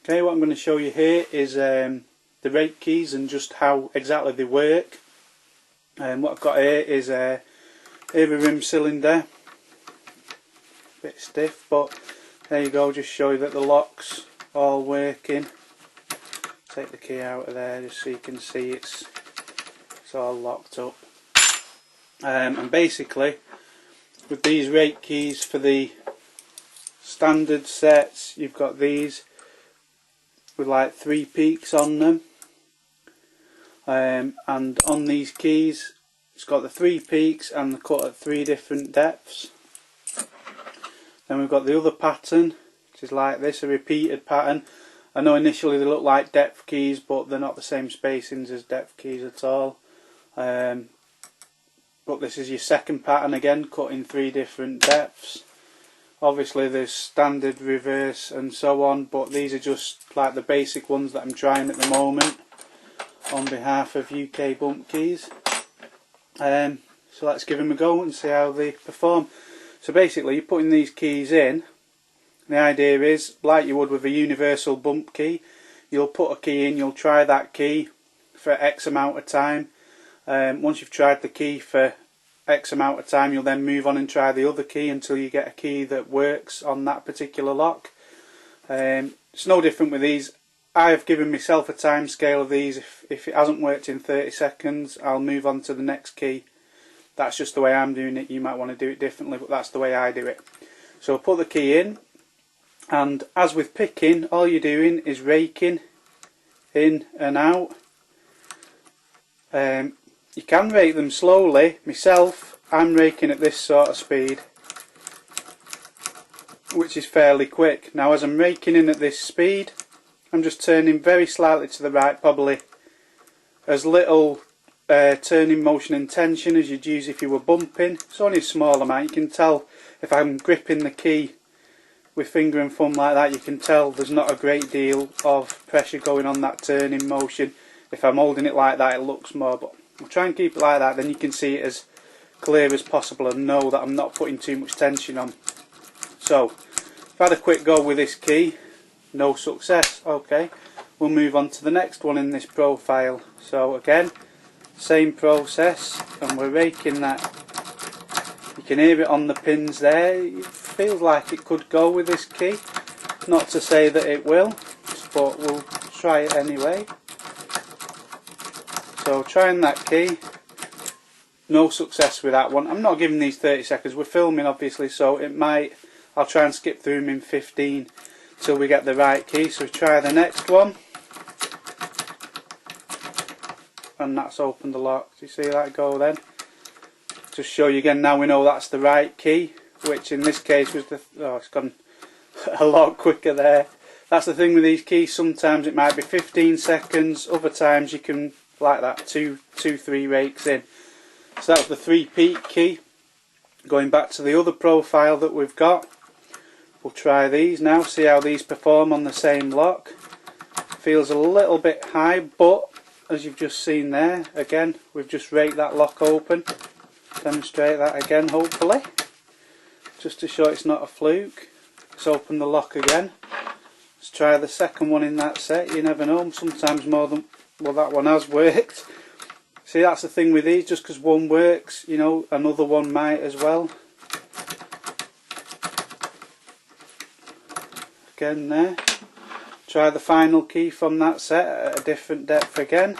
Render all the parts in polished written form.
Okay, what I'm going to show you here is the rake keys and just how exactly they work. What I've got here is a rim cylinder, a bit stiff, but there you go, just show you that the lock's all working. Take the key out of there just so you can see it's all locked up. And basically with these rake keys for the standard sets, you've got these with like 3 peaks on them, and on these keys it's got the 3 peaks and they're cut at 3 different depths. Then we've got the other pattern, which is like this, a repeated pattern. I know initially they look like depth keys, but they're not the same spacings as depth keys at all. But this is your second pattern again, cut in 3 different depths. Obviously there's standard, reverse and so on, but these are just like the basic ones that I'm trying at the moment on behalf of UK Bump Keys. So let's give them a go and see how they perform. So basically you're putting these keys in. The idea is, like you would with a universal bump key, you'll put a key in, you'll try that key for X amount of time. Once you've tried the key for X amount of time, you'll then move on and try the other key until you get a key that works on that particular lock. It's no different with these. I have given myself a time scale of these. If it hasn't worked in 30 seconds, I'll move on to the next key. That's just the way I'm doing it. You might want to do it differently, but that's the way I do it. So I'll put the key in, and as with picking, all you're doing is raking in and out. You can rake them slowly. Myself, I'm raking at this sort of speed, which is fairly quick. Now as I'm raking in at this speed, I'm just turning very slightly to the right, probably as little turning motion and tension as you'd use if you were bumping. It's only a small amount. You can tell if I'm gripping the key with finger and thumb like that, you can tell there's not a great deal of pressure going on that turning motion. If I'm holding it like that, it looks more, but I'll try and keep it like that, then you can see it as clear as possible and know that I'm not putting too much tension on. So, I've had a quick go with this key, no success. Okay, we'll move on to the next one in this profile. So again, same process, and we're raking that. You can hear it on the pins there. It feels like it could go with this key. Not to say that it will, but we'll try it anyway. So trying that key, no success with that one. I'm not giving these 30 seconds, we're filming obviously, so it might, I'll try and skip through them in 15 till we get the right key. So try the next one, and that's opened the lock. Do you see that go then? Just show you again, now we know that's the right key, which in this case was the, oh, it's gone a lot quicker there. That's the thing with these keys, sometimes it might be 15 seconds, other times you can, like that, 3 rakes in. So that was the 3 peak key. Going back to the other profile that we've got, we'll try these now, see how these perform on the same lock. Feels a little bit high, but as you've just seen there, again, we've just raked that lock open. Demonstrate that again, hopefully, just to show it's not a fluke. Let's open the lock again. Let's try the second one in that set. You never know, sometimes more than, well, that one has worked. See, that's the thing with these, just because one works, you know, another one might as well. Again there. Try the final key from that set at a different depth again.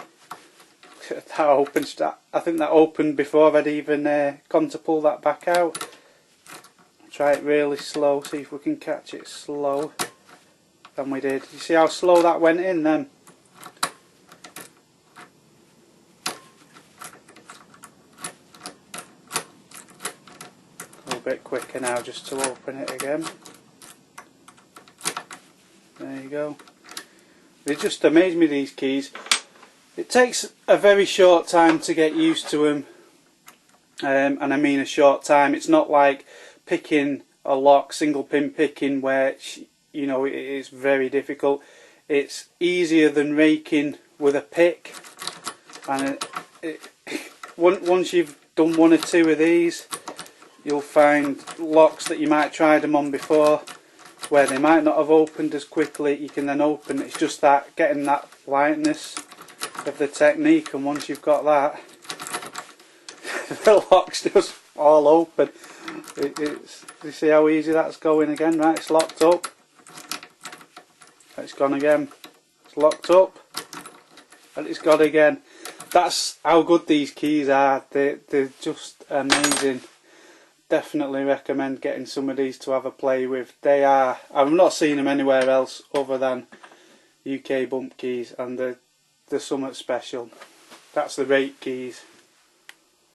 That opens, I think that opened before I'd even gone to pull that back out. Try it really slow, see if we can catch it slow. And we did. You see how slow that went in then? A little bit quicker now just to open it again. There you go. They just amaze me, these keys. It takes a very short time to get used to them, and I mean a short time. It's not like picking a lock, single pin picking, where, you know, it is very difficult. It's easier than raking with a pick, and once you've done 1 or 2 of these, you'll find locks that you might have tried them on before where they might not have opened as quickly, you can then open. It's just that getting that lightness of the technique, and once you've got that, the lock's just all open. You see how easy that's going again, right? It's locked up. It's gone again. It's locked up. And it's gone again. That's how good these keys are. They're just amazing. Definitely recommend getting some of these to have a play with. They are, I've not seen them anywhere else other than UK bump keys, and they're somewhat special. That's the Rake keys.